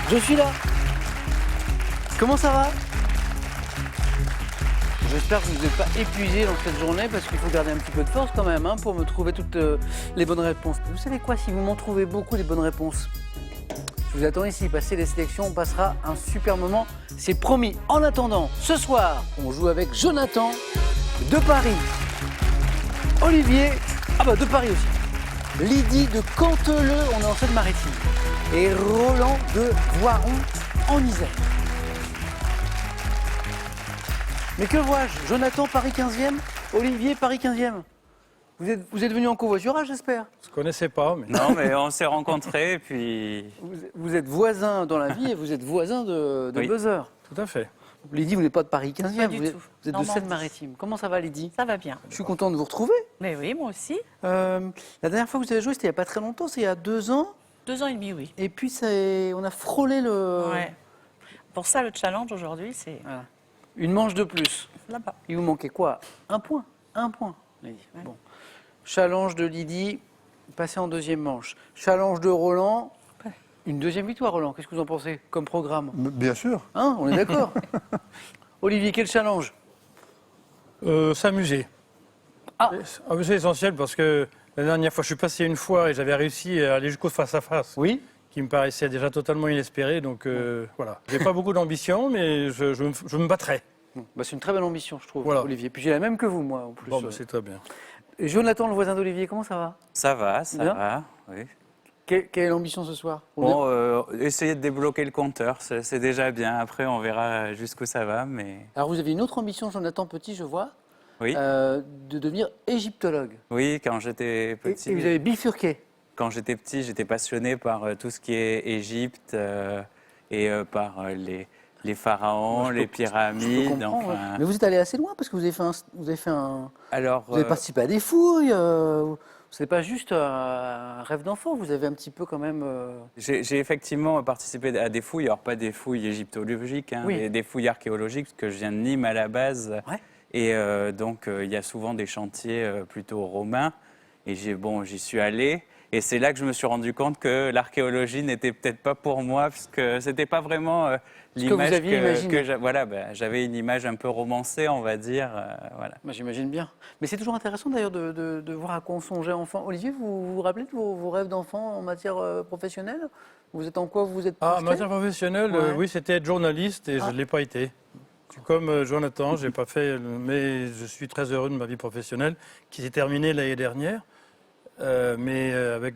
Je suis là. Comment ça va? J'espère que vous n'êtes pas épuisé dans cette journée parce qu'il faut garder un petit peu de force quand même pour me trouver toutes les bonnes réponses. Vous savez quoi, si vous m'en trouvez beaucoup les bonnes réponses, je vous attends ici, passez les sélections, on passera un super moment, c'est promis. En attendant, ce soir, on joue avec Jonathan de Paris, Olivier, de Paris aussi, Lydie de Canteleu, on est en Seine-Maritime, et Roland de Voiron en Isère. Mais que vois-je? Jonathan, Paris 15e, Olivier, Paris 15e. Vous êtes venus en covoiturage, j'espère? Je ne connaissais pas, mais... Non, mais on s'est rencontrés, et puis... Vous êtes voisins dans la vie et vous êtes voisins de Oui. Buzzer. Tout à fait. Lydie, vous n'êtes pas de Paris 15e, Pas du vous êtes, tout. vous êtes de Normandie. Seine-Maritime. Comment ça va, Lydie? Ça va bien. Je suis content de vous retrouver. Mais oui, moi aussi. La dernière fois que vous avez joué, c'était il n'y a pas très longtemps, c'est il y a 2 ans. 2 ans et demi, oui. Et puis, on a frôlé le... Ouais. Pour ça, le challenge aujourd'hui, c'est Voilà. Une manche de plus. là-bas. Il vous manquait quoi? Un point, Lydie. Ouais. Bon. Challenge de Lydie, passé en deuxième manche. Challenge de Roland, Ouais. une deuxième victoire, Roland. Qu'est-ce que vous en pensez comme programme? Bien sûr. On est d'accord. Olivier, quel challenge? S'amuser. Ah. C'est essentiel parce que la dernière fois, je suis passé une fois et j'avais réussi à aller jusqu'au face-à-face, Oui. qui me paraissait déjà totalement inespéré. Donc voilà. J'ai pas beaucoup d'ambition, mais je me battrai. Bon, c'est une très belle ambition, je trouve, Voilà. Olivier. Puis j'ai la même que vous, moi, en plus. Bon, c'est très bien. Et Jonathan, le voisin d'Olivier, comment ça va? Ça va, Bien. oui. Quelle est l'ambition ce soir? Bon, essayer de débloquer le compteur, c'est déjà bien. Après, on verra jusqu'où ça va, mais... Alors, vous avez une autre ambition, Jonathan Petit, je vois, Oui, de devenir égyptologue. oui, quand j'étais Et petit... vous avez bifurqué. Quand j'étais petit, j'étais passionné par tout ce qui est Égypte et par les pharaons, Moi, je les peux pyramides. comprendre, ouais. Enfin, Mais vous êtes allé assez loin parce que vous alors, avez participé à des fouilles. Ce n'est pas juste un rêve d'enfant. Vous avez un petit peu quand même. j'ai effectivement participé à des fouilles, alors pas des fouilles égyptologiques, Oui. des fouilles archéologiques, parce que je viens de Nîmes à la base. Ouais. Et donc, il y a souvent des chantiers plutôt romains. Et j'y suis allé. Et c'est là que je me suis rendu compte que l'archéologie n'était peut-être pas pour moi, parce que c'était pas vraiment l'image vous aviez imaginé. j'avais une image un peu romancée, on va dire. Voilà. Bah, j'imagine bien. Mais c'est toujours intéressant d'ailleurs de voir à quoi on songeait enfant. Olivier, vous vous rappelez de vos rêves d'enfant en matière professionnelle? Vous êtes en quoi vous êtes Ah, en projeté? matière professionnelle, Ouais. oui, c'était être journaliste et je ne l'ai pas été. Je suis comme Jonathan, j'ai pas fait, mais je suis très heureux de ma vie professionnelle qui s'est terminée l'année dernière, mais avec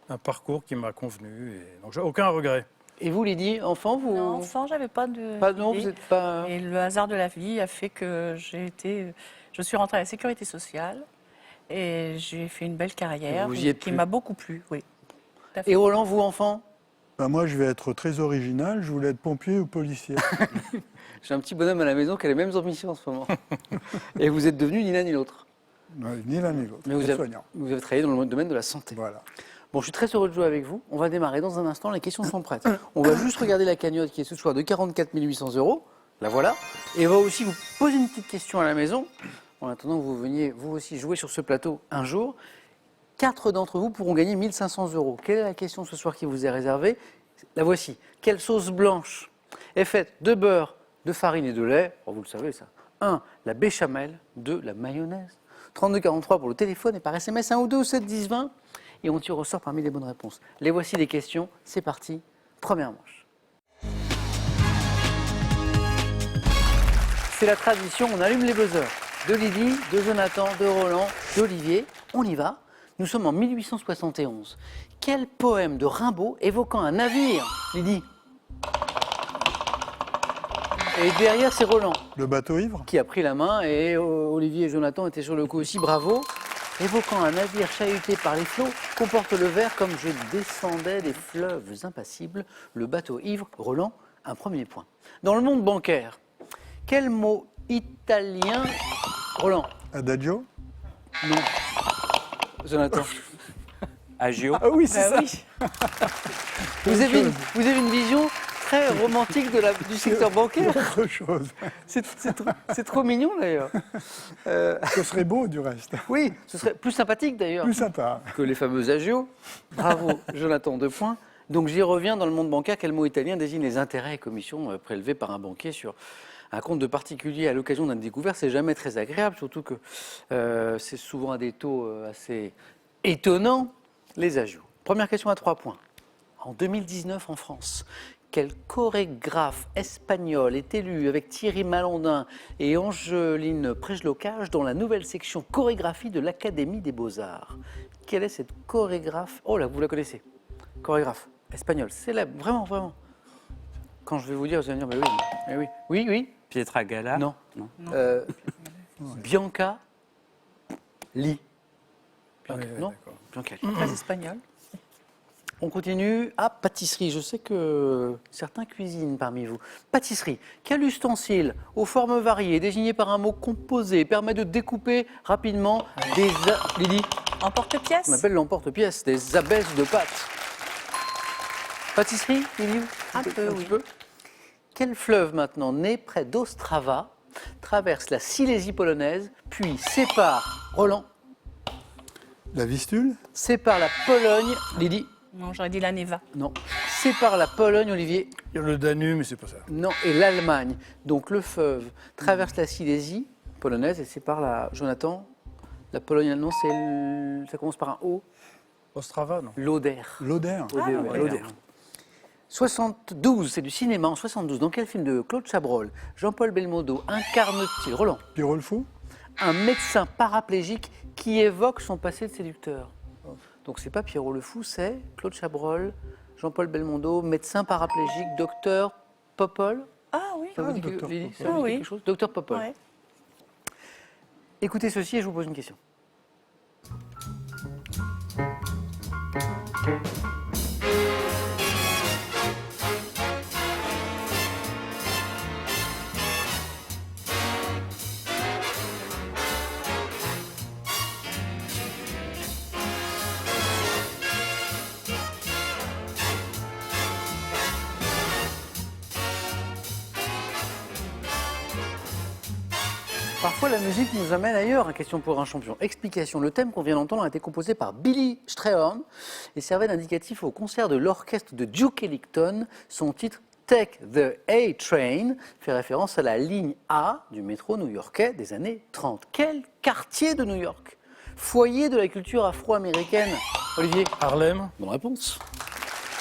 un parcours qui m'a convenu. Et donc, j'ai aucun regret. Et vous, Lydie, enfant, vous. Non, enfant, j'avais pas de. Non, vous d'idée. n'êtes pas. Et le hasard de la vie a fait que je suis rentrée à la sécurité sociale et j'ai fait une belle carrière Vous y êtes qui plus. m'a beaucoup plu, oui. Tout à fait. Et Roland, vous, enfant? Ben, moi, je vais être très original. Je voulais être pompier ou policier. J'ai un petit bonhomme à la maison qui a les mêmes ambitions en ce moment. Et vous êtes devenu ni l'un ni l'autre. Ouais, ni l'un ni l'autre. Mais vous Soignant. avez travaillé dans le domaine de la santé. Voilà. Bon, je suis très heureux de jouer avec vous. On va démarrer dans un instant. Les questions sont prêtes. On va juste regarder la cagnotte qui est ce soir de 44 800 €. La voilà. Et on va aussi vous poser une petite question à la maison. En attendant que vous veniez, vous aussi, jouer sur ce plateau un jour. 4 d'entre vous pourront gagner 1 500 €. Quelle est la question ce soir qui vous est réservée? La voici. Quelle sauce blanche est faite de beurre, de farine et de lait? Oh, vous le savez ça. 1. La béchamel. 2. La mayonnaise. 3243 pour le téléphone et par SMS 1 ou 2 au 7 10 20. Et on tire au sort parmi les bonnes réponses. Les voici les questions. C'est parti. Première manche. C'est la tradition. On allume les buzzers. De Lydie, de Jonathan, de Roland, d'Olivier. On y va. Nous sommes en 1871. Quel poème de Rimbaud évoquant un navire, Lydie? Et derrière, c'est Roland Le bateau ivre. qui a pris la main et Olivier et Jonathan étaient sur le coup aussi, bravo. Évoquant un navire chahuté par les flots, comporte le vers comme je descendais des fleuves impassibles, le bateau ivre. Roland, un premier point. Dans le monde bancaire, quel mot italien... Roland, Adagio. non. Jonathan, Agio. Ah oui, c'est Bah ça. oui. vous avez une vision très romantique du secteur bancaire. Autre chose. C'est trop mignon d'ailleurs. Ce serait beau du reste. Oui, ce serait plus sympathique d'ailleurs Plus sympa. que les fameux agios. Bravo, Jonathan, 2 points. Donc j'y reviens, dans le monde bancaire, quel mot italien désigne les intérêts et commissions prélevés par un banquier sur un compte de particulier à l'occasion d'un découvert? C'est jamais très agréable, surtout que c'est souvent à des taux assez étonnants, les agios. Première question à 3 points. En 2019 en France, quel chorégraphe espagnol est élu avec Thierry Malandin et Angeline Prejlocage dans la nouvelle section chorégraphie de l'Académie des Beaux-Arts? Quelle est cette chorégraphe? Oh là, vous la connaissez. Chorégraphe espagnol, célèbre, vraiment, vraiment. Quand je vais vous dire, vous allez me dire, mais oui, oui, oui. Pietra Gala? Non. Non. Bianca Lee. Ah oui, non, d'accord. Bianca Lee. Très espagnol. On continue. Ah, pâtisserie. Je sais que certains cuisinent parmi vous. Pâtisserie. Quel ustensile aux formes variées, désigné par un mot composé, permet de découper rapidement des... Lydie, Emporte-pièce. on appelle l'emporte-pièce, des abaisses de pâtes. Pâtisserie, Lydie? Un peu, oui. petit peu. Quel fleuve maintenant, né près d'Ostrava, traverse la Silésie polonaise, puis sépare... Roland, La Vistule? sépare la Pologne... Lydie? Non, j'aurais dit la Neva. Non. Sépare la Pologne, Olivier? Il y a le Danube, mais c'est pas ça. Non, et l'Allemagne. Donc le fleuve traverse la Silésie polonaise et sépare la... Jonathan, la Pologne, non, ça commence par un O. Ostrava, non? L'Oder. L'Oder. L'Oder. 72, c'est du cinéma. En 72, dans quel film de Claude Chabrol, Jean-Paul Belmondo incarne-t-il, Roland, Pierrot le Fou? un médecin paraplégique qui évoque son passé de séducteur? Donc c'est pas Pierrot le Fou, c'est Claude Chabrol, Jean-Paul Belmondo, médecin paraplégique, docteur Popol. Ah oui. Ça vous dit Docteur Lydie, Popol. ça vous dit Oui. quelque chose? Docteur Popol. Ouais. Écoutez ceci et je vous pose une question. Parfois, la musique nous amène ailleurs. Question pour un champion. Explication. Le thème qu'on vient d'entendre a été composé par Billy Strayhorn et servait d'indicatif au concert de l'orchestre de Duke Ellington. Son titre Take the A Train fait référence à la ligne A du métro new-yorkais des années 30. Quel quartier de New York? Foyer de la culture afro-américaine. Olivier? Harlem? Bonne réponse.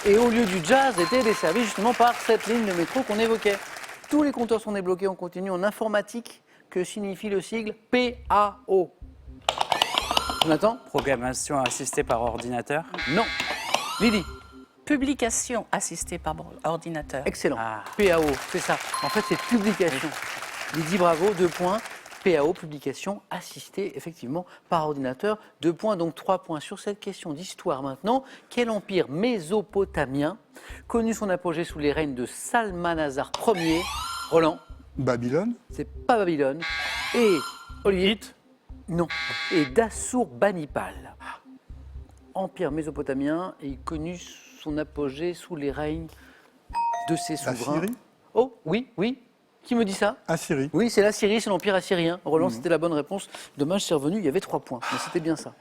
Et au lieu du jazz, était desservi justement par cette ligne de métro qu'on évoquait. Tous les compteurs sont débloqués. On continue en informatique. Que signifie le sigle PAO? Jonathan? Programmation assistée par ordinateur? Non. Lydie? Publication assistée par ordinateur. Excellent. Ah. PAO, c'est ça. En fait, c'est publication. Lydie, bravo. 2 points. PAO, publication assistée, effectivement, par ordinateur. 2 points, donc 3 points sur cette question d'histoire maintenant. Quel empire mésopotamien connut son apogée sous les règnes de Salmanasar Ier? Roland? Babylone? C'est pas Babylone. Et Olivier? Hit? Non. Et d'Assurbanipal. Empire mésopotamien, et il connut son apogée sous les règnes de ses La souverains. Syrie? Oh, oui, oui. Qui me dit ça? Assyrie? Oui, c'est la Syrie, c'est l'Empire assyrien. Roland, c'était la bonne réponse. Dommage, c'est revenu, il y avait 3 points. Mais c'était bien ça.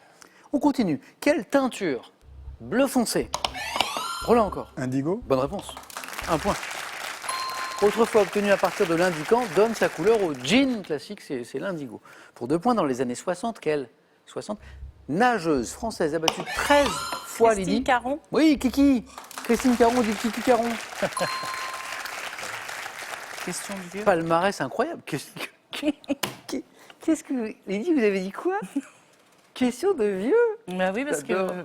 On continue. Quelle teinture? Bleu foncé. Roland encore. Indigo? Bonne réponse. 1 point. Autrefois obtenu à partir de l'indican, donne sa couleur au jean classique, c'est l'indigo. Pour 2 points dans les années 60, quelle 60 nageuse française abattue 13 fois, Christine Lydie. Caron. Oui, Kiki. Christine Caron dit Kiki Caron. Question de vieux. Palmarès incroyable. Qu'est-ce que... Lydie, vous avez dit quoi? Question de vieux. Bah oui, parce que. J'adore.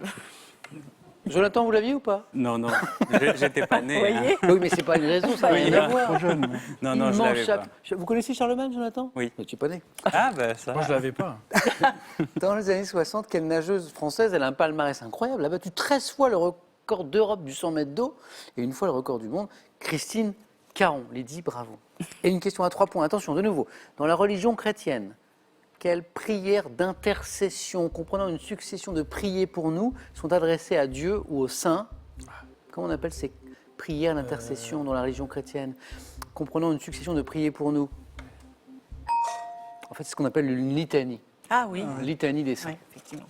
Jonathan, vous l'aviez ou pas? Non, non, j'étais pas né. Vous voyez hein. Oui, mais c'est pas une raison, ça n'a rien à voir. Trop jeune. Non, non, je Immense l'avais pas. Vous connaissez Charlemagne, Jonathan? Oui. Mais tu es pas né. Ah, ben ça. Moi, je l'avais pas. Dans les années 60, quelle nageuse française, elle a un palmarès incroyable. Elle a battu 13 fois le record d'Europe du 100 mètres d'eau et 1 fois le record du monde. Christine Caron. Lydie, bravo. Et une question à 3 points. Attention, de nouveau. Dans la religion chrétienne, quelles prières d'intercession, comprenant une succession de prières pour nous, sont adressées à Dieu ou aux saints? Comment on appelle ces prières d'intercession dans la religion chrétienne, comprenant une succession de prières pour nous? En fait, c'est ce qu'on appelle une litanie. Ah oui. Litanie des saints. Oui, effectivement.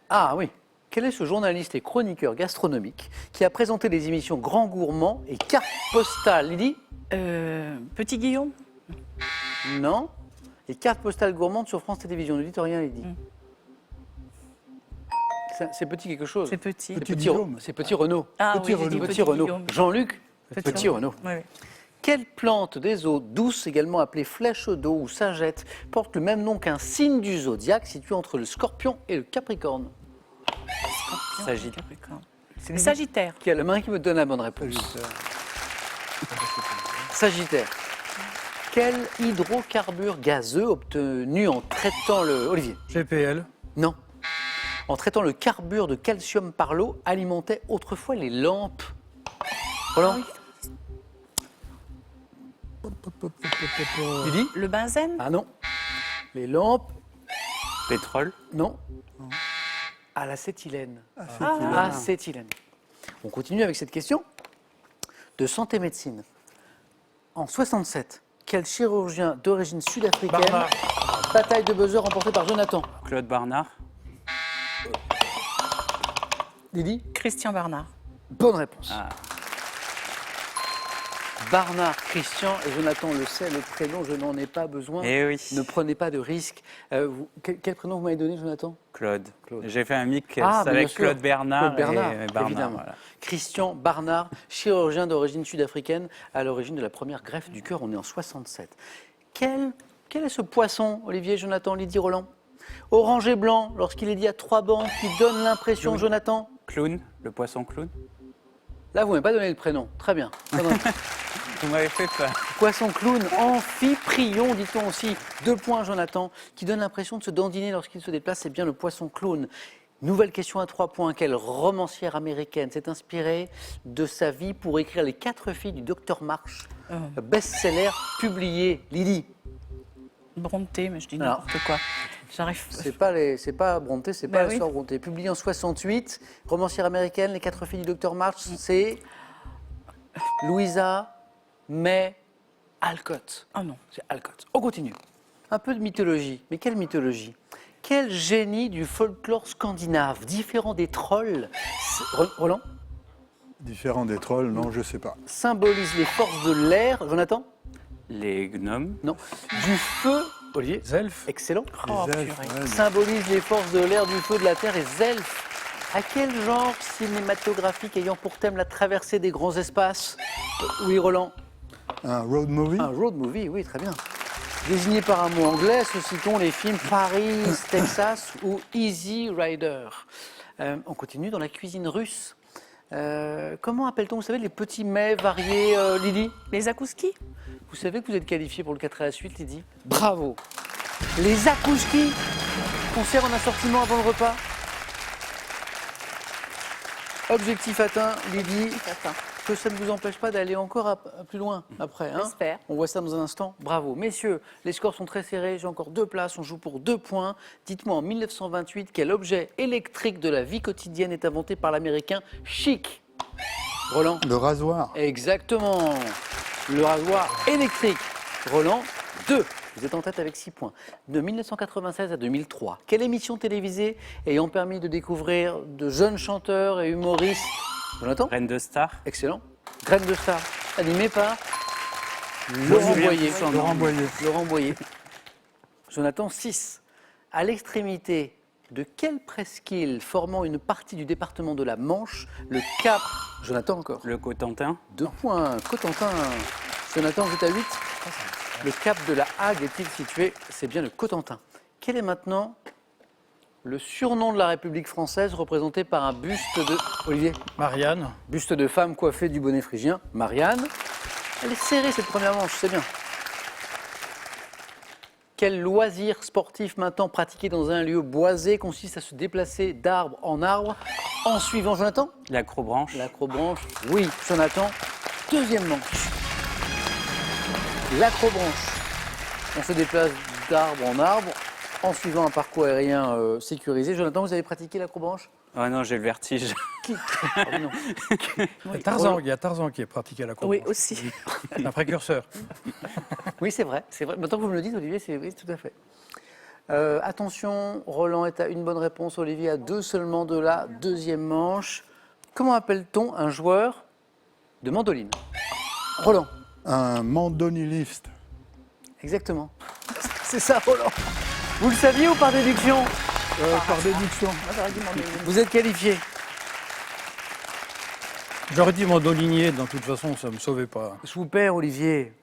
Ah oui, Quel est ce journaliste et chroniqueur gastronomique qui a présenté les émissions Grand Gourmand et Carte Postale? Lydie? Petit Guillaume. Non. Et Carte Postale Gourmande sur France Télévisions. Ne dites rien, Lydie. C'est petit quelque chose. C'est petit. Petit Guillaume. C'est petit Renaud. Ah Petit oui, j'ai dit Renaud. Petit Renaud. Guillaume. Jean-Luc? Petit Renaud. Oui, oui. Quelle plante des eaux douces, également appelée flèche d'eau ou sagette, porte le même nom qu'un signe du zodiaque situé entre le Scorpion et le Capricorne? Sagittaire. C'est le Sagittaire. Qui a la main qui me donne la bonne réponse? Sagittaire. Quel hydrocarbure gazeux obtenu en traitant le... Olivier? GPL. Non. En traitant le carbure de calcium par l'eau, alimentait autrefois les lampes. Roland? Lydie? Le benzène. Ah non. Les lampes? Pétrole. Non. À l'acétylène. Ah. Acétylène. On continue avec cette question de santé médecine. En 67, quel chirurgien d'origine sud-africaine, Barnard. bataille de buzzer remportée par Jonathan? Claude Barnard. Lydie? Christian Barnard. Bonne réponse. Ah. Barnard, Christian et Jonathan le sait, le prénom, je n'en ai pas besoin. Eh oui. Ne prenez pas de risques. Quel prénom vous m'avez donné, Jonathan? Claude. Claude. J'ai fait un mix Ah, bien avec sûr. Claude Bernard, Claude Bernard, et Barnard. évidemment. Voilà. Christian Barnard, chirurgien d'origine sud-africaine, à l'origine de la première greffe du cœur. On est en 67. Quel est ce poisson, Olivier, Jonathan, Lydie, Roland? Orange et blanc, lorsqu'il est dit à trois bandes, qui donne l'impression, Jonathan? Clown, le poisson clown. Là, vous ne m'avez pas donné le prénom. Très bien. Vous m'avez fait peur. Poisson clown, amphiprion, dit-on aussi. 2 points, Jonathan, qui donne l'impression de se dandiner lorsqu'il se déplace. C'est bien le poisson clown. Nouvelle question à 3 points. Quelle romancière américaine s'est inspirée de sa vie pour écrire Les 4 filles du Docteur March, best-seller publié? Lydie? Bronté, mais je dis Alors. n'importe quoi. J'arrive. C'est pas Brontë, c'est pas Ben la oui. sœur Brontë. Publié en 68, romancière américaine, Les 4 filles du Docteur March, c'est Louisa May Alcott. Ah non. C'est Alcott. On continue. Un peu de mythologie. Mais quelle mythologie? Quel génie du folklore scandinave, différent des trolls, Roland, Différent des trolls, non, je sais pas. symbolise les forces de l'air? Jonathan? Les gnomes. Non. Du feu? Olivier? Zelf. Excellent. Oh, Les elfes, purée. ouais, Symbolise les forces de l'air, du feu, de la terre et Zelf. À quel genre cinématographique ayant pour thème la traversée des grands espaces? Oui, Roland. un road movie. Un road movie, oui, très bien. Désigné par un mot anglais, citons les films Paris, Texas ou Easy Rider. On continue dans la cuisine russe. Comment appelle-t-on, vous savez, les petits mets variés, Lydie? Les akouskis. Vous savez que vous êtes qualifié pour le 4 à la suite, Lydie? Bravo. Les zakouski, qu'on sert en assortiment avant le repas. Objectif atteint, Lydie. Attends. Que ça ne vous empêche pas d'aller encore plus loin après. Hein? J'espère. On voit ça dans un instant. Bravo. Messieurs, les scores sont très serrés. J'ai encore 2 places. On joue pour 2 points. Dites-moi, en 1928, quel objet électrique de la vie quotidienne est inventé par l'américain Chic? Roland? Le rasoir. Exactement. Le rasoir électrique. Roland, 2. Vous êtes en tête avec 6 points. De 1996 à 2003, quelle émission télévisée ayant permis de découvrir de jeunes chanteurs et humoristes? Jonathan? Reine de Star. Excellent. Graine de Star, animé par Laurent Boyer. Laurent Boyer. Laurent Boyer. Jonathan, 6. À l'extrémité de quelle presqu'île formant une partie du département de la Manche, le Cap... Jonathan encore. Le Cotentin. 2 points. Cotentin. Jonathan, vous êtes à 8. Le Cap de la Hague est-il situé? C'est bien le Cotentin. Quel est maintenant le surnom de la République française représenté par un buste de... Olivier? Marianne. Buste de femme coiffée du bonnet phrygien, Marianne. Elle est serrée cette première manche, c'est bien. Quel loisir sportif maintenant pratiqué dans un lieu boisé consiste à se déplacer d'arbre en arbre en suivant, Jonathan? L'acrobranche. L'acrobranche, oui, Jonathan. Deuxième manche. L'acrobranche. On se déplace d'arbre en arbre en suivant un parcours aérien sécurisé. Jonathan, vous avez pratiqué l'acrobranche? Oh non, j'ai le vertige. Ah oui, non. Tarzan, il y a Tarzan qui est pratiqué à la Oui, course. aussi. Un précurseur. Oui, c'est vrai, c'est vrai. Maintenant que vous me le dites, Olivier, c'est oui, tout à fait. Attention, Roland est à une bonne réponse, Olivier a 2 seulement de la deuxième manche. Comment appelle-t-on un joueur de mandoline? Roland. Un mandoliniste. Exactement. C'est ça, Roland. Vous le saviez ou par déduction? Par déduction. Moi, j'aurais dû m'en donner. Vous êtes qualifié. J'aurais dit mandolinier, de toute façon, ça ne me sauvait pas. Je vous perds, Olivier.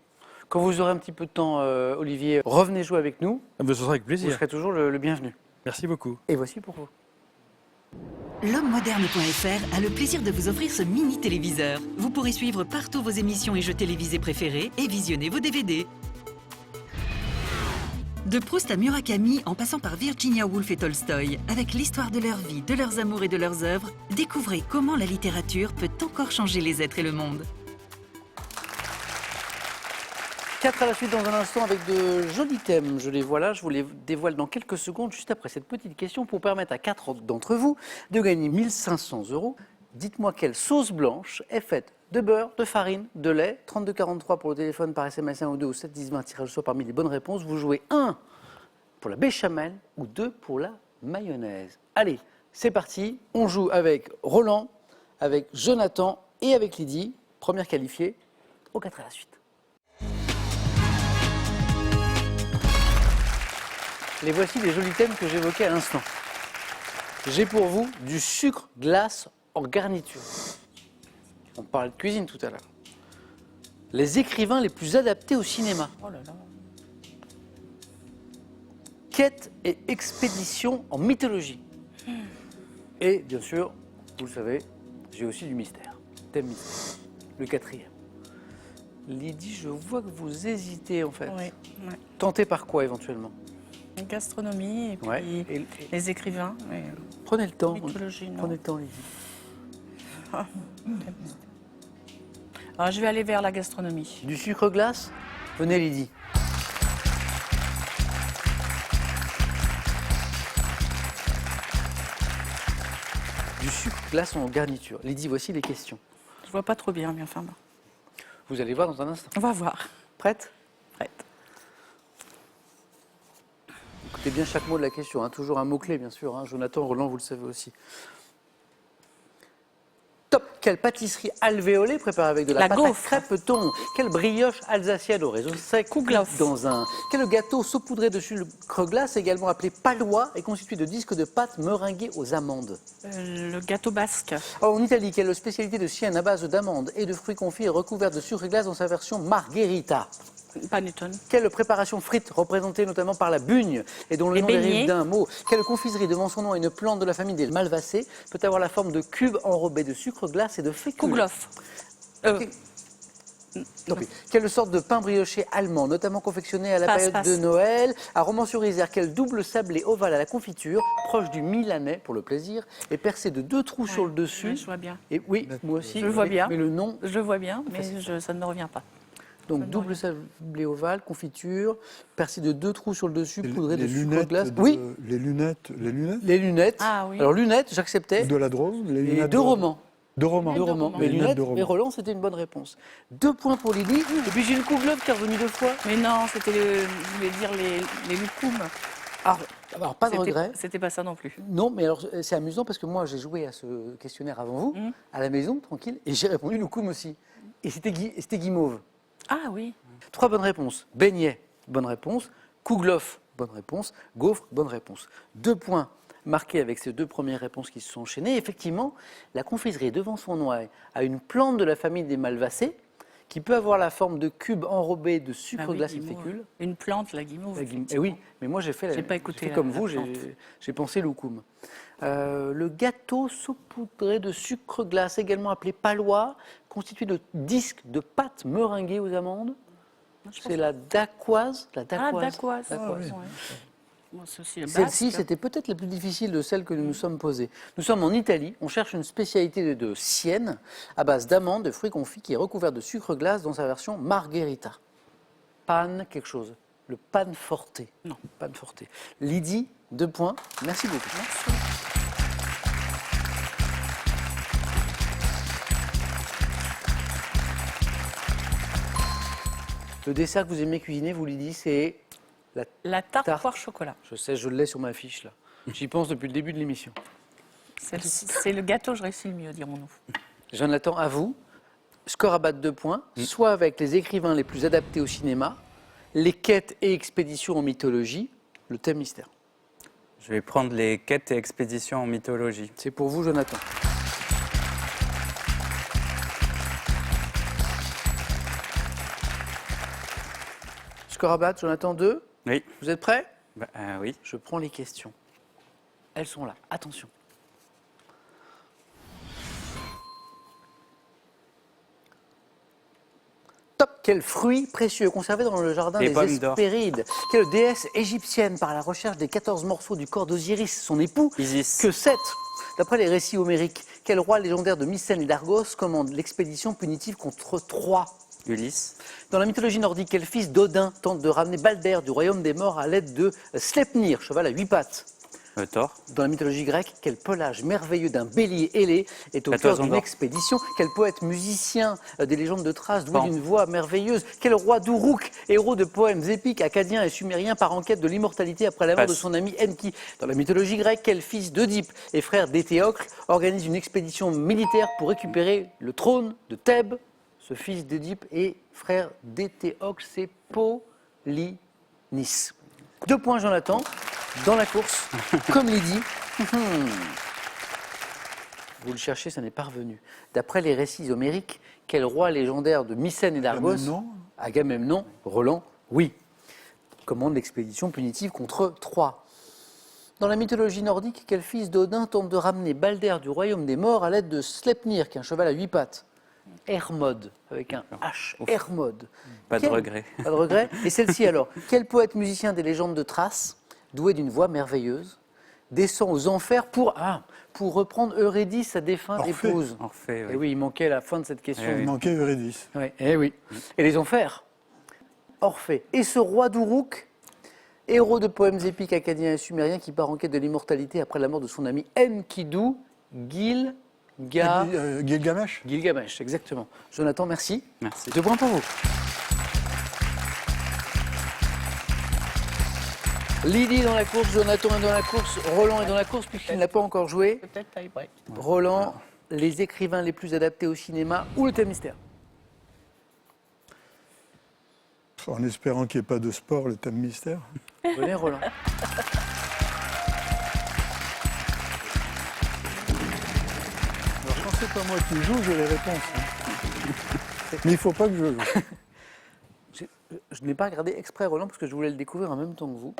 Quand vous aurez un petit peu de temps, Olivier, revenez jouer avec nous. Ah ben, ce sera avec Vous plaisir. serez toujours le bienvenu. Merci beaucoup. Et voici pour vous. L'homme-moderne.fr a le plaisir de vous offrir ce mini-téléviseur. Vous pourrez suivre partout vos émissions et jeux télévisés préférés et visionner vos DVD. De Proust à Murakami, en passant par Virginia Woolf et Tolstoï, avec l'histoire de leur vie, de leurs amours et de leurs œuvres, découvrez comment la littérature peut encore changer les êtres et le monde. 4 à la suite dans un instant avec de jolis thèmes. Je les vois là, je vous les dévoile dans quelques secondes, juste après cette petite question pour permettre à 4 d'entre vous de gagner 1 500 €. Dites-moi quelle sauce blanche est faite de beurre, de farine, de lait. 3243 pour le téléphone par SMS 1 ou 2 ou 7 10 20, tirage au sort parmi les bonnes réponses. Vous jouez 1 pour la béchamel ou 2 pour la mayonnaise. Allez, c'est parti. On joue avec Roland, avec Jonathan et avec Lydie. Première qualifiée, aux 4 à la suite. Les voici les jolis thèmes que j'évoquais à l'instant. J'ai pour vous du sucre glace en garniture. On parlait de cuisine tout à l'heure. Les écrivains les plus adaptés au cinéma. Oh là là. Quête et expédition en mythologie. Et bien sûr, vous le savez, j'ai aussi du mystère. Thème mystère. Le 4e. Lydie, je vois que vous hésitez en fait. Oui, oui. Tentez par quoi éventuellement? Gastronomie et puis Ouais. Et- les écrivains. Oui. Prenez le temps. Mythologie, non. Prenez le temps, Lydie. Alors, je vais aller vers la gastronomie. Du sucre glace? Venez, Lydie. Du sucre glace en garniture. Lydie, voici les questions. Je vois pas trop bien, mais enfin bon. Vous allez voir dans un instant. On va voir. Prête? Prête. Écoutez bien chaque mot de la question, hein. Toujours un mot-clé, bien sûr. Hein. Jonathan, Roland, vous le savez aussi. Top. Quelle pâtisserie alvéolée préparée avec de la La pâte à gaufre. crêpe-thon? Quelle brioche alsacienne au raisin sec? Kouglof. Dans un... Quel gâteau saupoudré de sucre glace, également appelé palois, est constitué de disques de pâte meringuées aux amandes? Le gâteau basque. En Italie, quelle spécialité de Sienne à base d'amandes et de fruits confits est recouverte de sucre glace dans sa version margherita? Panettone. Quelle préparation frite représentée notamment par la bugne et dont le Les nom beignets. dérive d'un mot? Quelle confiserie devant son nom à une plante de la famille des malvacées peut avoir la forme de cubes enrobés de sucre glace et de fécule? Kouglof. Tant pis. Quelle sorte de pain brioché allemand, notamment confectionné à la Passe, période de passe. Noël, à Romans-sur-Isère? Quel double sablé ovale à la confiture, proche du milanais pour le plaisir, et percé de 2 trous sur le dessus? Ouais, je vois bien. Et oui, moi aussi. Je le vois mais- bien. Mais le nom, Je vois bien, mais ça ne me revient pas. donc Ça me double sablé ovale, confiture, percé de 2 trous sur le dessus, poudré de Les sucre lunettes. glace. de- Oui, Les lunettes. les lunettes. Ah oui. Alors lunettes, j'acceptais. De la Drôme. Les Et lunettes deux romans. De romans. Deux romans. romans. Mais Les lunettes lunettes, de romans. mais Roland, c'était une bonne réponse. 2 points pour Lydie. Et puis j'ai une Kouglof qui est revenue 2 fois. Mais non, c'était je voulais dire les loukoums. Alors pas de regret. C'était pas ça non plus. Non, mais alors c'est amusant parce que moi j'ai joué à ce questionnaire avant vous, Mhm. à la maison, tranquille, et j'ai répondu Loukoum aussi. Et c'était guimauve. Ah oui. 3 bonnes réponses. Beignet, bonne réponse. Kouglof, bonne réponse. Gaufre, bonne réponse. 2 points marqués avec ces 2 premières réponses qui se sont enchaînées. Effectivement, la confiserie devant son nom a une plante de la famille des malvacées qui peut avoir la forme de cube enrobé de sucre Ah oui, glace et guimauve. fécule. Une plante, la guimauve. Eh oui, mais moi j'ai fait, J'ai pas écouté j'ai fait la- comme la vous, plante. j'ai pensé loukoum. Le gâteau saupoudré de sucre glace, également appelé palois, constitué de disques de pâte meringuée aux amandes. C'est la dacquoise. La Ah, dacquoise. dacquoise. Dacquoise. Ouais. Bon, c'est aussi le Celle-ci, basque. c'était peut-être la plus difficile de celles que nous nous sommes posées. Nous sommes en Italie, on cherche une spécialité de Sienne à base d'amandes, de fruits confits qui est recouvert de sucre glace dans sa version margherita. Pan quelque chose. Le pan forte. Non. Pan forte. Lydie, 2 points. Merci beaucoup. Le dessert que vous aimez cuisiner, vous Lydie, c'est La tarte Tarte. poire chocolat. Je sais, je l'ai sur ma fiche là. J'y pense depuis le début de l'émission. C'est le gâteau que je réussis le mieux, dirons-nous. Jonathan, à vous. Score à battre 2 points, soit avec les écrivains les plus adaptés au cinéma, les quêtes et expéditions en mythologie, le thème mystère. Je vais prendre les quêtes et expéditions en mythologie. C'est pour vous, Jonathan. Score à battre, Jonathan 2. Oui. Vous êtes prêts? Oui. Je prends les questions. Elles sont là. Attention. Top. Quel fruit précieux conservé dans le jardin Les des pommes d'or. Hespérides? Quelle déesse égyptienne, par la recherche des 14 morceaux du corps d'Osiris, son époux, Isis. que Seth, d'après les récits homériques, quel roi légendaire de Mycène et d'Argos commande l'expédition punitive contre Troie? Ulysse. Dans la mythologie nordique, quel fils d'Odin tente de ramener Balder du royaume des morts à l'aide de Sleipnir, cheval à 8 pattes? Thor. Dans la mythologie grecque, quel pelage merveilleux d'un bélier ailé est au La cœur toison d'une d'or. expédition? Quel poète musicien des légendes de Thrace, doué Pan. d'une voix merveilleuse? Quel roi d'Uruk, héros de poèmes épiques acadiens et sumériens, part en quête de l'immortalité après la mort Passe. de son ami Enki? Dans la mythologie grecque, quel fils d'Oedipe et frère d'Éthéocle organise une expédition militaire pour récupérer le trône de Thèbes? Ce fils d'Oedipe et frère d'Éthéocle, c'est Polynice. 2 points, Jonathan, dans la course, comme Lydie. Vous le cherchez, ça n'est pas revenu. D'après les récits homériques, quel roi légendaire de Mycène et d'Argos, Agamemnon. Agamemnon, Roland, oui, commande l'expédition punitive contre Troie? Dans la mythologie nordique, quel fils d'Odin tente de ramener Balder du royaume des morts à l'aide de Sleipnir, qui est un cheval à 8 pattes? Hermod, avec un H, Hermod. Pas de regret. Pas de regret. Et celle-ci alors, quel poète musicien des légendes de Thrace, doué d'une voix merveilleuse, descend aux enfers pour reprendre Eurydice, sa défunte Orphée. épouse? Orphée, Et oui, il manquait la fin de cette question. Il manquait Eurydice. Oui, eh oui. Et les enfers? Orphée. Et ce roi d'Uruk, héros de poèmes épiques acadiens et sumériens qui part en quête de l'immortalité après la mort de son ami Enkidu, Gilgamesh. Gilgamesh, exactement. Jonathan, merci. Merci. 2 points pour vous. Lydie est dans la course, Jonathan est dans la course, Roland est dans la course puisqu'il n'a pas encore joué. Peut-être tie break. Roland, les écrivains les plus adaptés au cinéma ou le thème mystère? En espérant qu'il n'y ait pas de sport, le thème mystère. Venez, Roland. Alors, quand c'est pas moi qui joue, j'ai les réponses. Mais il ne faut pas que je joue. Je n'ai pas regardé exprès Roland parce que je voulais le découvrir en même temps que vous.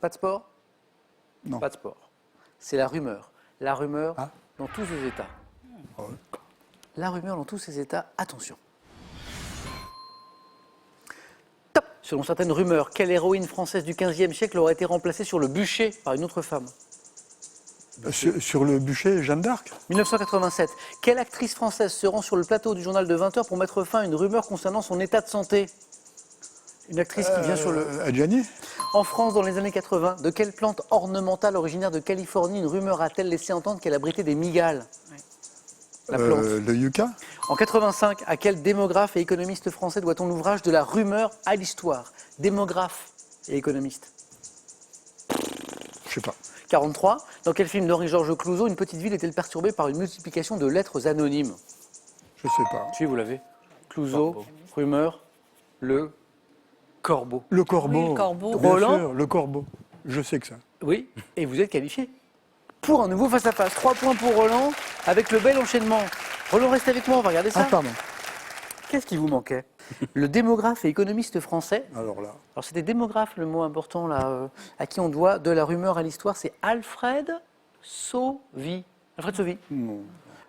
Pas de sport? Non. Pas de sport. C'est la rumeur. La rumeur Ah. dans tous ses états. Ouais. La rumeur dans tous ses états, attention. Top. Selon certaines rumeurs, quelle héroïne française du XVe siècle aurait été remplacée sur le bûcher par une autre femme? Sur le bûcher, Jeanne d'Arc. 1987. Quelle actrice française se rend sur le plateau du journal de 20h pour mettre fin à une rumeur concernant son état de santé? Une actrice qui vient sur le... Adjani. En France, dans les années 80, de quelle plante ornementale originaire de Californie une rumeur a-t-elle laissé entendre qu'elle abritait des migales? La plante. Le yucca. En 85, à quel démographe et économiste français doit-on l'ouvrage de la rumeur à l'histoire? Démographe et économiste. Je sais pas. 43. Dans quel film d'Henri-Georges Clouzot une petite ville est-elle perturbée par une multiplication de lettres anonymes? Je sais pas. Si, vous l'avez. Clouzot, rumeur, le corbeau. Le corbeau. Oui, le corbeau. Bien Roland. sûr, le corbeau. Je sais que ça. Oui, et vous êtes qualifié pour un nouveau face-à-face. 3 points pour Roland, avec le bel enchaînement. Roland, reste avec moi, on va regarder ça. Ah, pardon. Qu'est-ce qui vous manquait? Le démographe et économiste français. Alors là. Alors c'était démographe, le mot important là, à qui on doit de la rumeur à l'histoire, c'est Alfred Sauvy. Alfred Sauvy. Non.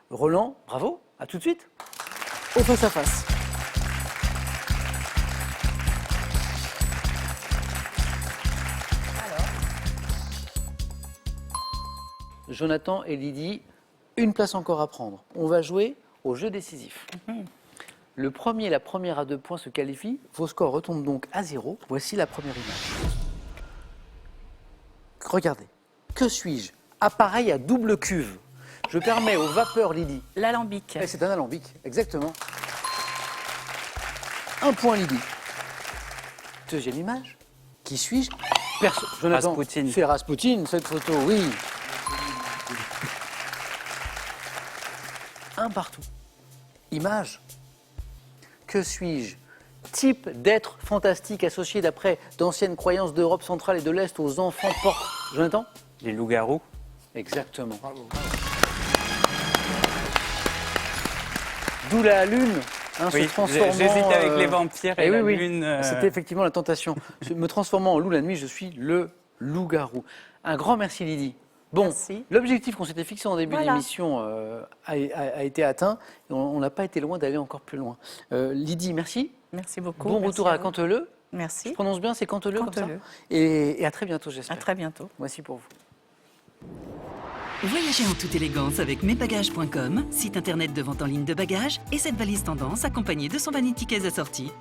Roland, bravo, à tout de suite. Au face-à-face. Jonathan et Lydie, une place encore à prendre. On va jouer au jeu décisif. Le premier et la première à 2 points se qualifient. Vos scores retombent donc à 0. Voici la première image. Regardez. Que suis-je? Appareil à double cuve. Je permets aux vapeurs, Lydie. L'alambic. C'est un alambic, exactement. 1 point, Lydie. Deuxième image. Qui suis-je? Jonathan, Rasputin. c'est Rasputin, cette photo, oui. Un partout. Image. Que suis-je? Type d'être fantastique associé d'après d'anciennes croyances d'Europe centrale et de l'Est aux enfants portent. Jonathan? Les loups-garous. Exactement. D'où la lune, hein, se Oui, transformant. j'hésitais avec les vampires et Eh la oui, oui. lune. C'était effectivement la tentation. Me transformant en loup la nuit, je suis le loup-garou. Un grand merci Lydie. Bon, Merci. l'objectif qu'on s'était fixé en début Voilà. d'émission a été atteint. Et on n'a pas été loin d'aller encore plus loin. Lydie, merci. Merci beaucoup. Bon Merci retour à vous. Canteleu. Je Merci. prononce bien, c'est Canteleu comme ça. Canteleu. Et à très bientôt, À j'espère. très bientôt. Voici pour vous. Voyagez en toute élégance avec mesbagages.com, site internet de vente en ligne de bagages, et cette valise tendance accompagnée de son vanity case assorti.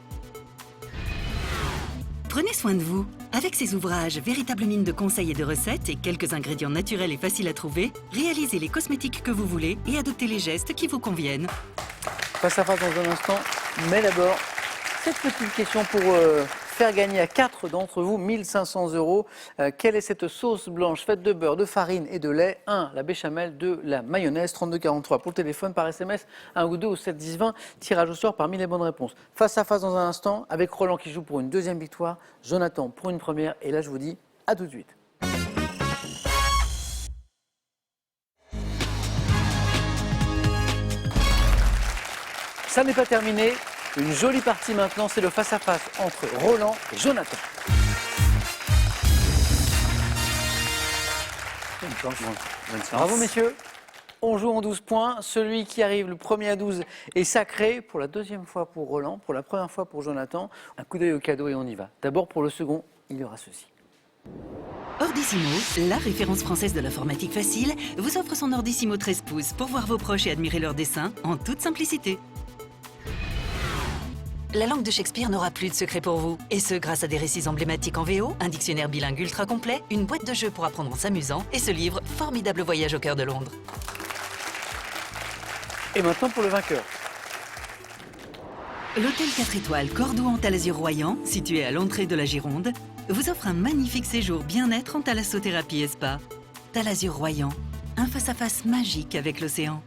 Prenez soin de vous. Avec ces ouvrages, véritable mine de conseils et de recettes et quelques ingrédients naturels et faciles à trouver, réalisez les cosmétiques que vous voulez et adoptez les gestes qui vous conviennent. Face à face dans un instant, mais d'abord, cette petite question pour faire gagner à 4 d'entre vous 1500 €. Quelle est cette sauce blanche faite de beurre, de farine et de lait? 1. La béchamel. 2. La mayonnaise. 3243 pour le téléphone, par SMS, 1 ou 2 au 7 10 20. Tirage au sort parmi les bonnes réponses. Face à face dans un instant, avec Roland qui joue pour une deuxième victoire, Jonathan pour une première. Et là, je vous dis à tout de suite. Ça n'est pas terminé. Une jolie partie maintenant, c'est le face-à-face entre Roland et Jonathan. Bravo messieurs. On joue en 12 points. Celui qui arrive le premier à 12 est sacré pour la deuxième fois pour Roland, pour la première fois pour Jonathan. Un coup d'œil au cadeau et on y va. D'abord pour le second, il y aura ceci. Ordissimo, la référence française de l'informatique facile, vous offre son Ordissimo 13 pouces pour voir vos proches et admirer leurs dessins en toute simplicité. La langue de Shakespeare n'aura plus de secret pour vous. Et ce, grâce à des récits emblématiques en VO, un dictionnaire bilingue ultra complet, une boîte de jeux pour apprendre en s'amusant et ce livre, Formidable voyage au cœur de Londres. Et maintenant pour le vainqueur. L'hôtel 4 étoiles Cordoue en Talazur Royan, situé à l'entrée de la Gironde, vous offre un magnifique séjour bien-être en thalassothérapie et spa. Talazur Royan, un face-à-face magique avec l'océan.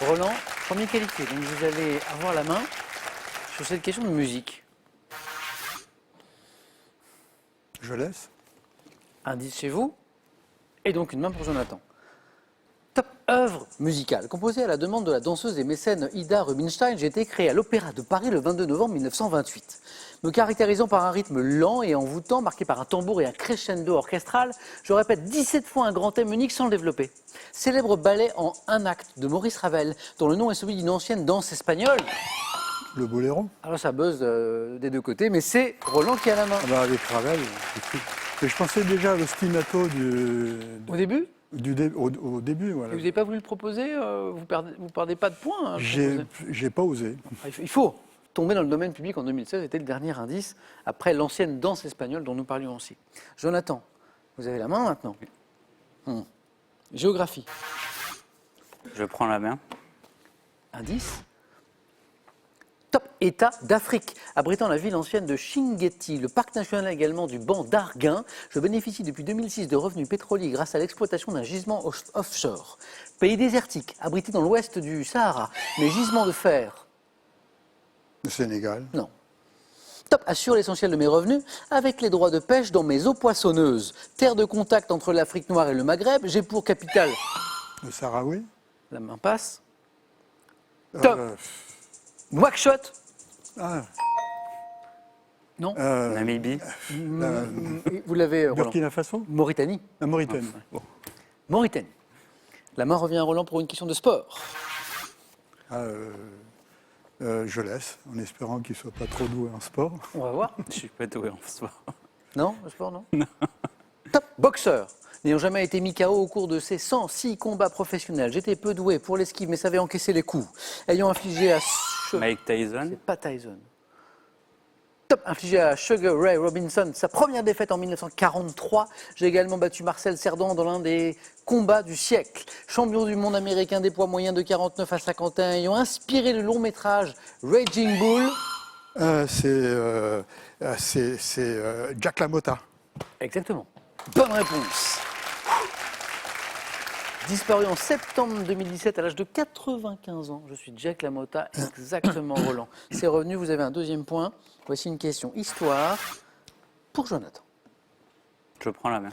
Roland, première qualité. Donc vous allez avoir la main sur cette question de musique. Je laisse. Indice chez vous. Et donc une main pour Jonathan. Top œuvre musicale. Composée à la demande de la danseuse et mécène Ida Rubinstein, j'ai été créée à l'Opéra de Paris le 22 novembre 1928. Me caractérisant par un rythme lent et envoûtant, marqué par un tambour et un crescendo orchestral, je répète 17 fois un grand thème unique sans le développer. Célèbre ballet en un acte de Maurice Ravel, dont le nom est celui d'une ancienne danse espagnole. Le boléro. Alors ça buzz des deux côtés, mais c'est Roland qui a la main. Ah bah, avec Ravel. Mais je pensais déjà à l'ostinato Au début, au début. et Voilà. vous n'avez pas voulu le proposer, vous perdez pas de points. Hein, à le proposer. J'ai pas osé. Il faut tomber dans le domaine public en 2016, était le dernier indice, après l'ancienne danse espagnole dont nous parlions aussi. Jonathan, vous avez la main maintenant. Géographie, Je prends la main. indice. Top État d'Afrique, abritant la ville ancienne de Chinguetti, le parc national également du banc d'Arguin. Je bénéficie depuis 2006 de revenus pétroliers grâce à l'exploitation d'un gisement offshore. Pays désertique, abrité dans l'ouest du Sahara, mais gisement de fer. Le Sénégal. Non. Top assure l'essentiel de mes revenus avec les droits de pêche dans mes eaux poissonneuses. Terre de contact entre l'Afrique noire et le Maghreb, j'ai pour capitale. Le Sahraoui. La main passe. Top. Nouakchott. Ah, Non. Namibie. Vous l'avez, Roland. Burkina Faso. Mauritanie. La Mauritanie. Bon. Mauritanie. La main revient à Roland pour une question de sport. Je laisse, en espérant qu'il ne soit pas trop doué en sport. On va voir. Je suis pas doué en sport. Non, le sport, non. Top boxeur. N'ayant jamais été mis KO au cours de ses 106 combats professionnels, j'étais peu doué pour l'esquive, mais savais encaisser les coups. Ayant infligé à... Mike Tyson. C'est pas Tyson. Top infligé à Sugar Ray Robinson sa première défaite en 1943. J'ai également battu Marcel Cerdan dans l'un des combats du siècle. Champion du monde américain des poids moyens de 49 à 51, ayant inspiré le long métrage Raging Bull. C'est Jack LaMotta. Exactement. Bonne réponse. Disparu en septembre 2017 à l'âge de 95 ans. Je suis Jack LaMotta, exactement Roland. C'est revenu, vous avez un deuxième point. Voici une question histoire pour Jonathan. Je prends la main.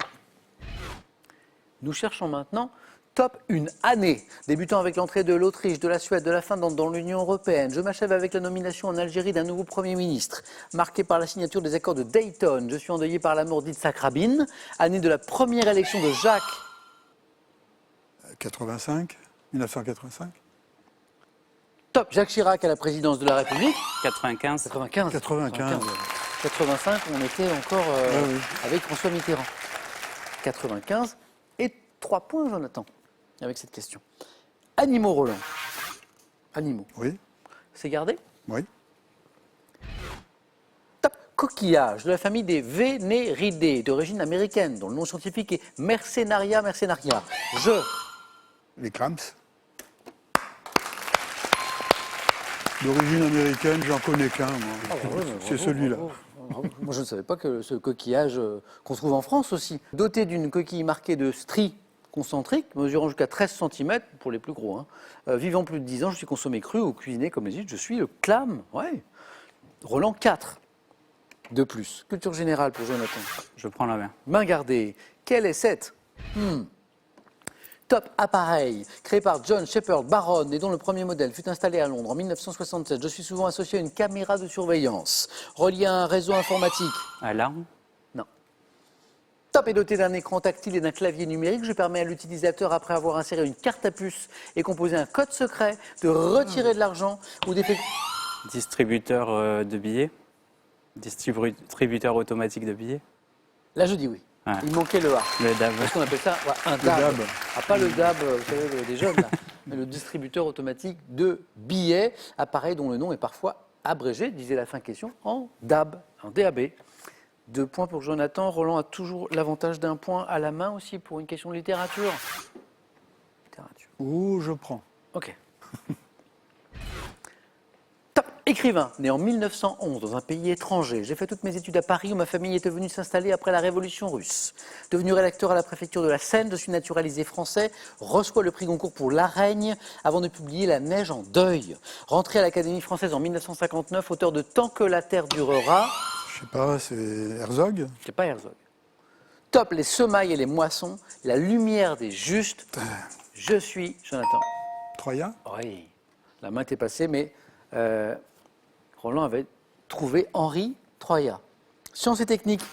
Nous cherchons maintenant top une année, débutant avec l'entrée de l'Autriche, de la Suède, de la Finlande dans l'Union européenne. Je m'achève avec la nomination en Algérie d'un nouveau Premier ministre, marqué par la signature des accords de Dayton. Je suis endeuillé par la mort d'Yitzhak Rabin, année de la première élection de Jacques. 1985. Top Jacques Chirac à la présidence de la République. 95. 95. 95. 85, on était encore oui. avec François Mitterrand. 95 et 3 points, Jonathan, avec cette question. Animaux, Roland. Animaux. Oui, C'est gardé? oui. Top coquillage de la famille des Vénéridés, d'origine américaine, dont le nom scientifique est Mercenaria mercenaria. Les clams. D'origine américaine, j'en connais qu'un, moi. C'est celui-là. Moi, je ne savais pas que ce coquillage qu'on trouve en France aussi, doté d'une coquille marquée de stries concentriques, mesurant jusqu'à 13 cm pour les plus gros, vivant plus de 10 ans, je suis consommé cru ou cuisiné comme les huîtres, je suis le clam. Ouais. Roland 4 de plus. Culture générale pour Jonathan. Je prends la main. Main gardée. Quelle est cette top appareil créé par John Shepard Barron et dont le premier modèle fut installé à Londres en 1967. Je suis souvent associé à une caméra de surveillance reliée à un réseau informatique. Alarme. Non. Top est doté d'un écran tactile et d'un clavier numérique. Je permets à l'utilisateur, après avoir inséré une carte à puce et composé un code secret, de retirer de l'argent ou d'effectuer... Distributeur de billets. Distributeur automatique de billets. Là, je dis oui. Ouais. Il manquait le A. Le DAB. Parce qu'on appelle ça un DAB. DAB. Ah, pas le DAB, vous savez, des jeunes, là, mais le distributeur automatique de billets, appareil dont le nom est parfois abrégé, disait la fin question, en DAB, en DAB. 2 points pour Jonathan. Roland a toujours l'avantage d'un point à la main aussi pour une question de littérature. Littérature. Ouh, je prends. Ok. Top écrivain, né en 1911 dans un pays étranger. J'ai fait toutes mes études à Paris où ma famille était venue s'installer après la Révolution russe. Devenu rédacteur à la préfecture de la Seine, je suis naturalisé français, reçois le prix Goncourt pour L'Araigne avant de publier La neige en deuil. Rentré à l'Académie française en 1959, auteur de Tant que la terre durera. Je sais pas, c'est Herzog. C'est pas Herzog. Top les semailles et les moissons, la lumière des justes. Je suis Jonathan. Troya. Oui, la main était passée, mais Roland avait trouvé Henri Troya. Sciences et techniques.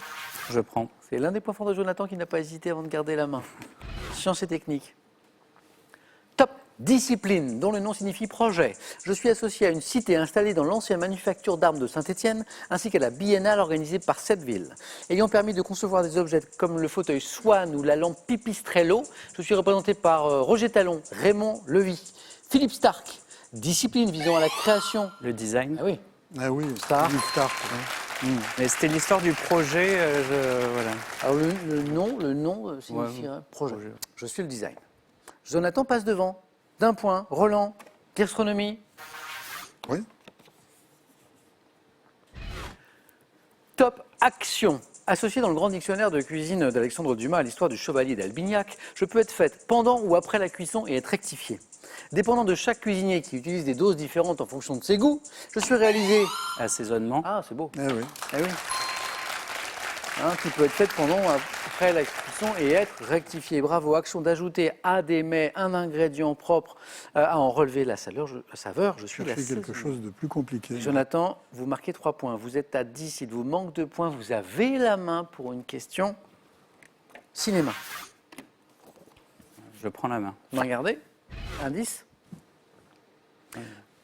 Je prends. C'est l'un des points forts de Jonathan qui n'a pas hésité avant de garder la main. Sciences et techniques. Top discipline, dont le nom signifie projet. Je suis associé à une cité installée dans l'ancienne manufacture d'armes de Saint-Étienne, ainsi qu'à la biennale organisée par cette ville. Ayant permis de concevoir des objets comme le fauteuil Swan ou la lampe Pipistrello, je suis représenté par Roger Talon, Raymond Levy, Philippe Stark. Discipline visant à la création. Le design. Ah oui. Ah oui, Star. Philippe Stark. Ouais. Mais c'était l'histoire du projet. Voilà. Alors le nom signifie projet. Je suis le design. Jonathan passe devant. D'un point. Roland. Gastronomie. Oui. Top action. Associé dans le grand dictionnaire de cuisine d'Alexandre Dumas à l'histoire du chevalier d'Albignac, je peux être faite pendant ou après la cuisson et être rectifiée. Dépendant de chaque cuisinier qui utilise des doses différentes en fonction de ses goûts, je suis réalisé... Assaisonnement. Ah, c'est beau. Eh oui. Eh oui. Qui peut être faite pendant ou après la cuisson et être rectifiée. Bravo. Action d'ajouter à des mets un ingrédient propre à en relever la saveur. Je suis la Cherchez quelque chose de plus compliqué. Jonathan, vous marquez 3 points. Vous êtes à 10. Il vous manque 2 points. Vous avez la main pour une question cinéma. Je prends la main. Regardez. Indice.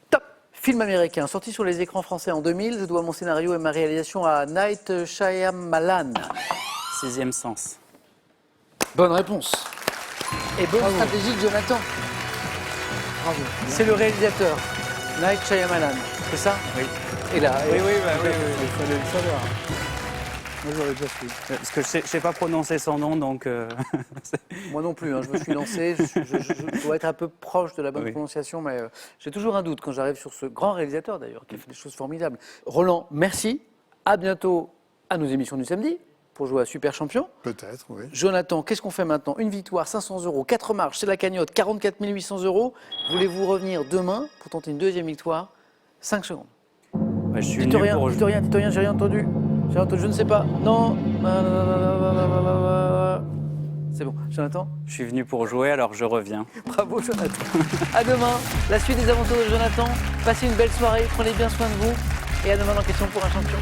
Top. Film américain. Sorti sur les écrans français en 2000. Je dois mon scénario et ma réalisation à Night Shyamalan. 6e sens. Bonne réponse. Et bonne stratégie de Jonathan. Bravo. C'est le réalisateur. Night Shyamalan. C'est ça? Oui. Et là, Oui, oui, bah, oui, Il fallait le savoir. Moi, j'aurais déjà su. Parce que je ne sais pas prononcer son nom, donc... Moi non plus, hein, je me suis lancé, je dois être un peu proche de la bonne Oui. prononciation, mais j'ai toujours un doute quand j'arrive sur ce grand réalisateur d'ailleurs, qui a fait des choses formidables. Roland, merci, à bientôt à nos émissions du samedi pour jouer à Super Champion. Peut-être, oui. Jonathan, qu'est-ce qu'on fait maintenant? Une victoire, 500 euros, 4 marches, c'est la cagnotte, 44 800 euros. Voulez-vous revenir demain pour tenter une deuxième victoire? 5 secondes. je suis Dites venu rien, pour... dites rien, j'ai rien entendu. J'ai entendu, je ne sais pas. Non. C'est bon, Jonathan. Je suis venu pour jouer, alors je reviens. Bravo Jonathan. À demain, la suite des aventures de Jonathan. Passez une belle soirée, prenez bien soin de vous. Et à demain dans Question pour un champion.